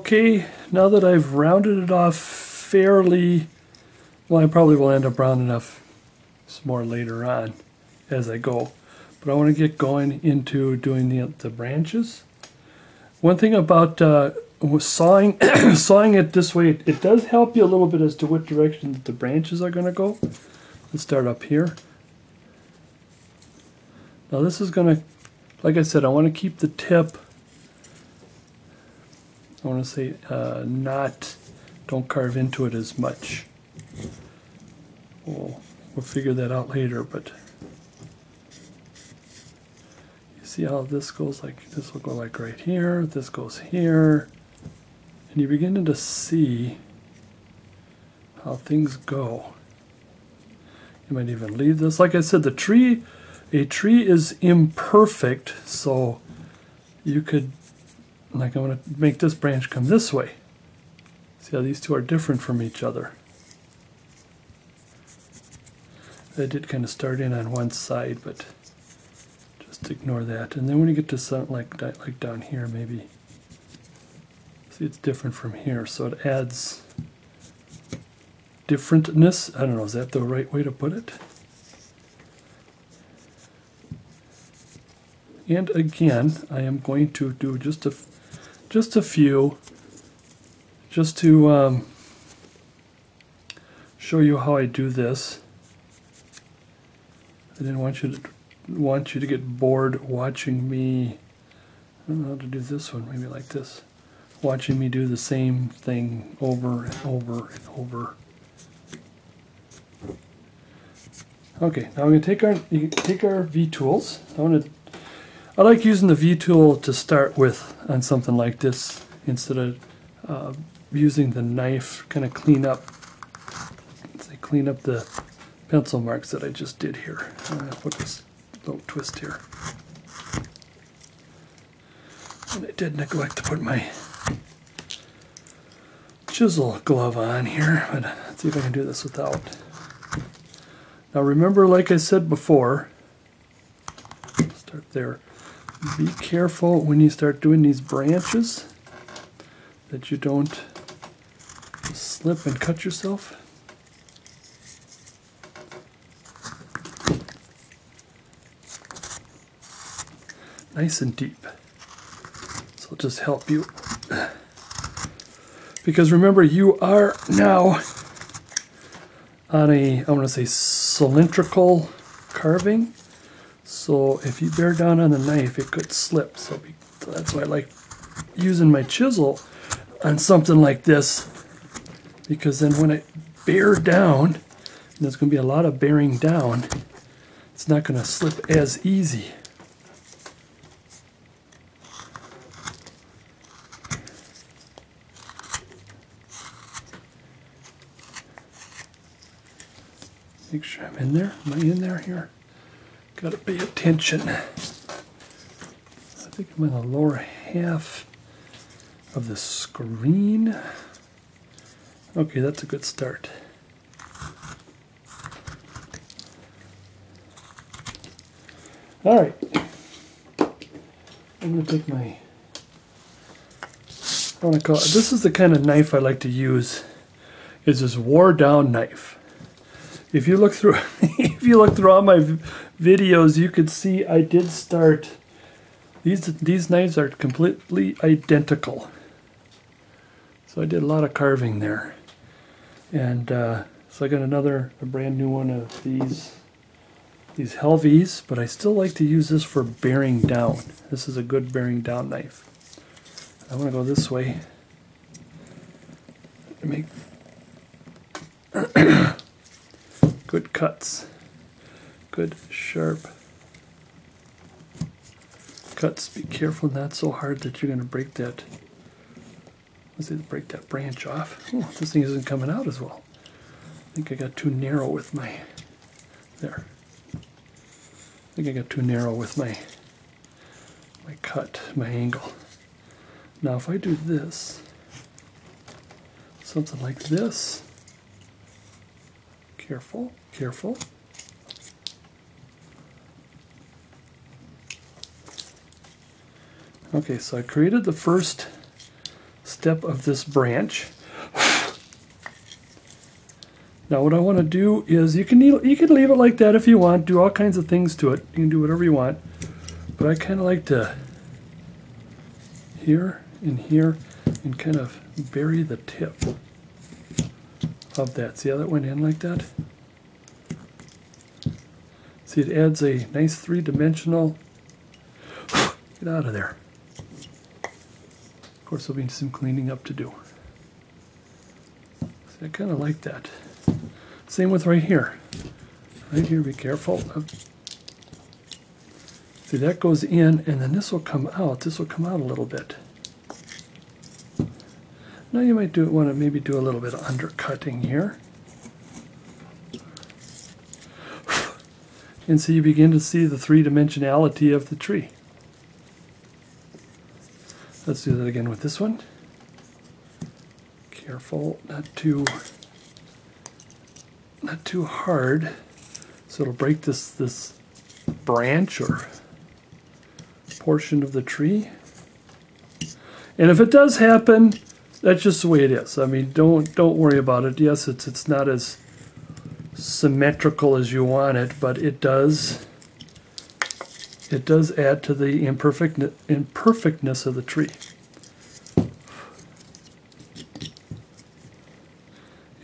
Okay, now that I've rounded it off fairly, well, I probably will end up rounding off some more later on as I go. But I want to get going into doing the branches. One thing about sawing sawing it this way, it does help you a little bit as to what direction the branches are going to go. Let's start up here. Now this is going to, like I said, I want to keep the tip, I want to say don't carve into it as much. We'll figure that out later, but see how this goes, like this will go like right here, this goes here, and you're beginning to see how things go. You might even leave this. Like I said, a tree is imperfect, so you could, like, I'm going to make this branch come this way. See how these two are different from each other. I did kind of start in on one side, but ignore that. And then when you get to something like down here, maybe see it's different from here, so it adds differentness. I don't know, is that the right way to put it? And again, I am going to do just a few, just to show you how I do this. I didn't want you to get bored watching me. I don't know how to do this one, maybe like this. Watching me do the same thing over and over and over. Okay, now we're going to take our V-tools. I like using the V-tool to start with on something like this instead of using the knife, kind of clean up the pencil marks that I just did here. I'm going to put this little twist here. And I did neglect to put my chisel glove on here, but let's see if I can do this without. Now remember, like I said before, start there. Be careful when you start doing these branches that you don't slip and cut yourself. Nice and deep. So it'll just help you. Because remember, you are now on I want to say cylindrical carving. So if you bear down on the knife, it could slip. So that's why I like using my chisel on something like this. Because then when I bear down, and there's going to be a lot of bearing down, it's not going to slip as easy. Make sure I'm in there. Am I in there here? Gotta pay attention. I think I'm in the lower half of the screen. Okay, that's a good start. Alright. I'm going to take my, I want to call it, this is the kind of knife I like to use, is this wore down knife. If you look through all my videos, you could see I did start, these knives are completely identical. So I did a lot of carving there. And so I got a brand new one of these Helvies, but I still like to use this for bearing down. This is a good bearing down knife. I want to go this way to make good cuts, good sharp cuts. Be careful, not so hard that you're going to break that. Let's see, break that branch off. Oh, this thing isn't coming out as well. I think I got too narrow with my, there. I think I got too narrow with my cut, my angle. Now if I do this, something like this, careful, careful. Okay, so I created the first step of this branch. Now what I want to do is, you can leave it like that if you want, do all kinds of things to it. You can do whatever you want. But I kind of like to here and kind of bury the tip of that. See how that went in like that? See, it adds a nice three-dimensional. Get out of there. Of course, there'll be some cleaning up to do. See, I kind of like that. Same with right here. Right here, be careful. See, that goes in, and then this will come out. This will come out a little bit. Now you might want to maybe do a little bit of undercutting here. And so you begin to see the three-dimensionality of the tree. Let's do that again with this one. Careful not too hard, so it'll break this branch or portion of the tree. And if it does happen, that's just the way it is. I mean, don't worry about it. Yes, it's not as symmetrical as you want it, but it does add to the imperfectness of the tree.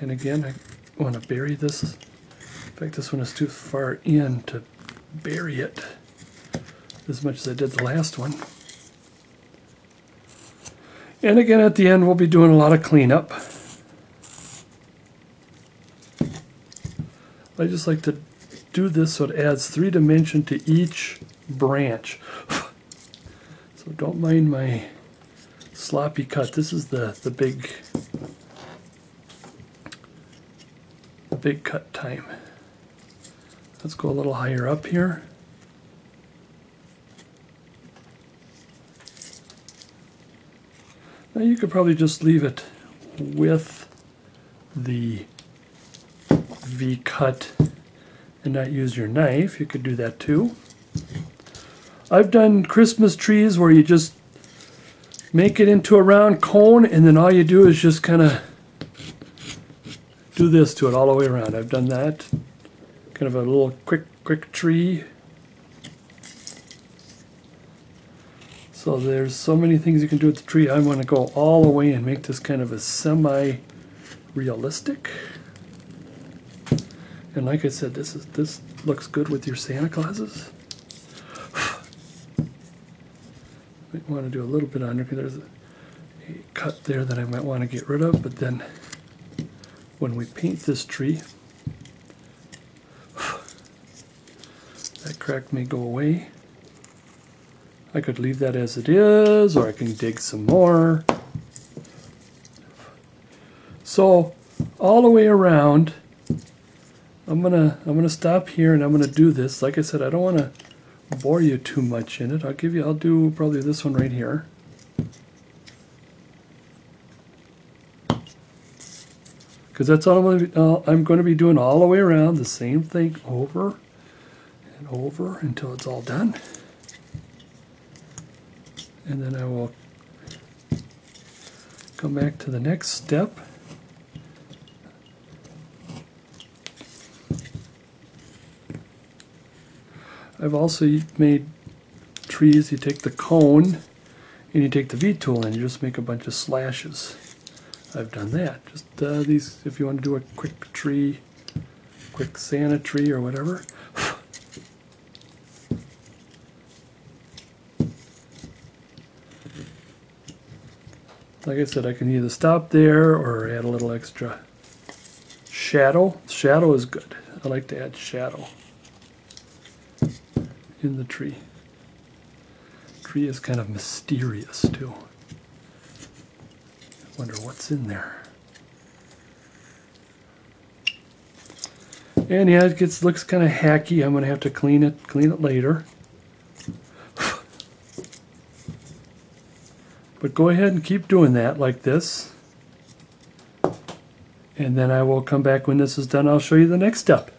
And again, I want to bury this. In fact, this one is too far in to bury it as much as I did the last one. And again, at the end, we'll be doing a lot of cleanup. I just like to do this so it adds 3 dimension to each branch. So don't mind my sloppy cut. This is the big cut time. Let's go a little higher up here. Now you could probably just leave it with the V-cut and not use your knife. You could do that too. I've done Christmas trees where you just make it into a round cone and then all you do is just kind of do this to it all the way around. I've done that. Kind of a little quick tree. So there's so many things you can do with the tree. I'm going to go all the way and make this kind of a semi-realistic. And like I said, this looks good with your Santa Clauses. Might want to do a little bit under because there's a cut there that I might want to get rid of. But then when we paint this tree, that crack may go away. I could leave that as it is, or I can dig some more. So all the way around, I'm gonna stop here and I'm gonna do this. Like I said, I don't want to bore you too much in it. I'll do probably this one right here. Because that's all I'm going to be doing all the way around, the same thing over and over until it's all done. And then I will come back to the next step. I've also made trees. You take the cone and you take the V-tool and you just make a bunch of slashes. I've done that. Just these, if you want to do a quick tree, quick Santa tree or whatever. Like I said, I can either stop there or add a little extra shadow. Shadow is good. I like to add shadow in the tree. Tree is kind of mysterious too. I wonder what's in there. And yeah, it looks kind of hacky. I'm going to have to clean it later. But go ahead and keep doing that like this. And then I will come back when this is done. I'll show you the next step.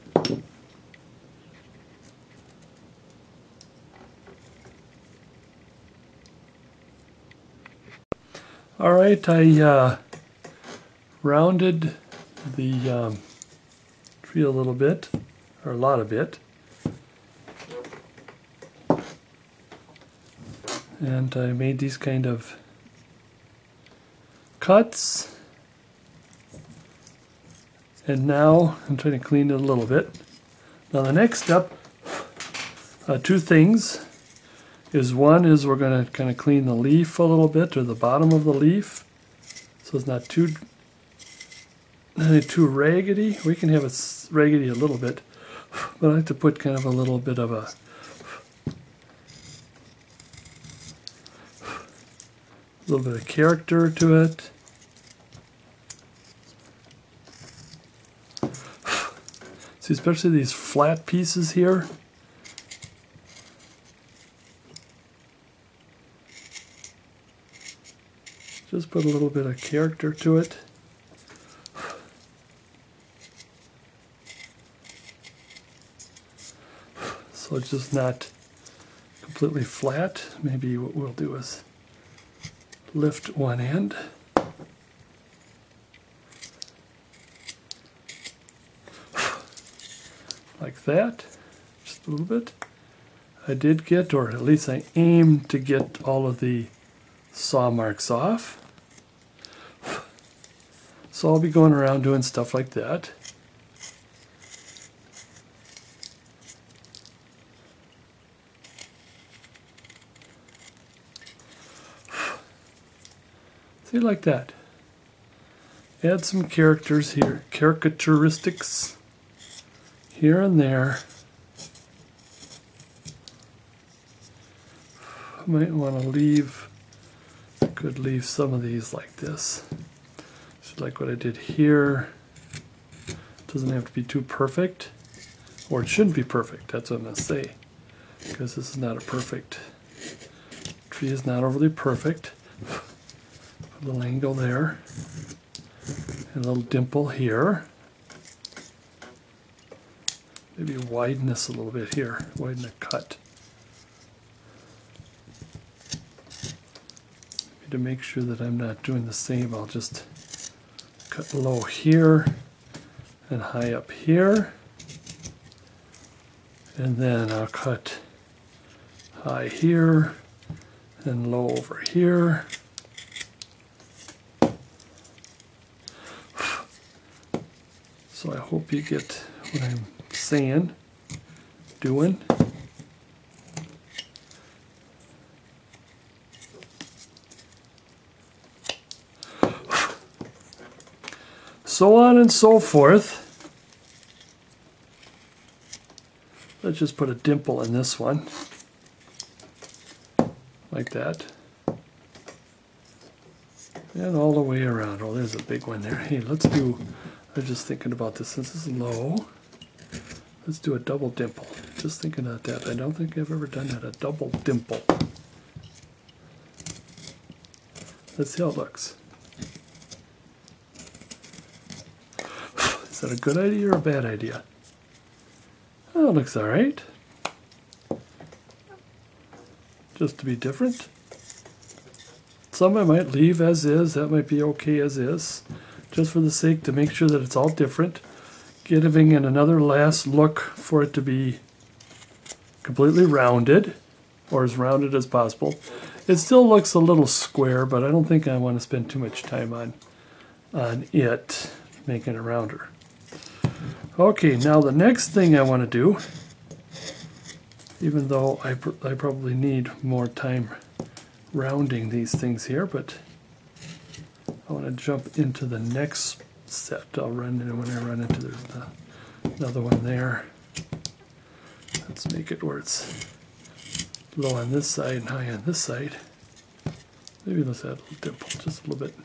All Alright, I rounded the tree a little bit, or a lot of it. And I made these kind of cuts. And now I'm trying to clean it a little bit. Now the next step, two things, is one is we're going to kind of clean the leaf a little bit, or the bottom of the leaf, so it's not too raggedy. We can have it raggedy a little bit, but I like to put kind of a little bit of a little bit of character to it. See, especially these flat pieces here. Just put a little bit of character to it. So it's just not completely flat. Maybe what we'll do is lift one end. Like that, just a little bit. I did get, or at least I aimed to get all of the saw marks off. So I'll be going around doing stuff like that. See, like that. Add some characters here, characteristics here and there. I might want to leave, could leave some of these like this. Just like what I did here. Doesn't have to be too perfect, or it shouldn't be perfect, that's what I'm going to say, because this is not a perfect tree, is not overly perfect. A little angle there, and a little dimple here. Maybe widen this a little bit here, widen the cut. Maybe to make sure that I'm not doing the same, I'll just cut low here and high up here. And then I'll cut high here and low over here. So I hope you get what I'm saying, doing. So on and so forth. Let's just put a dimple in this one, like that. And all the way around. Oh, there's a big one there. Hey, let's do, I was just thinking about this. Since this is low, let's do a double dimple. Just thinking about that. I don't think I've ever done that, a double dimple. Let's see how it looks. Is that a good idea or a bad idea? Oh, it looks all right. Just to be different. Some I might leave as is. That might be okay as is. Just for the sake to make sure that it's all different. Giving it another last look for it to be completely rounded, or as rounded as possible. It still looks a little square, but I don't think I want to spend too much time on it, making it rounder. Okay, now the next thing I want to do, even though I probably need more time rounding these things here, but I want to jump into the next set. I'll run in when I run into, there's another one there. Let's make it where it's low on this side and high on this side. Maybe let's add a little dimple, just a little bit.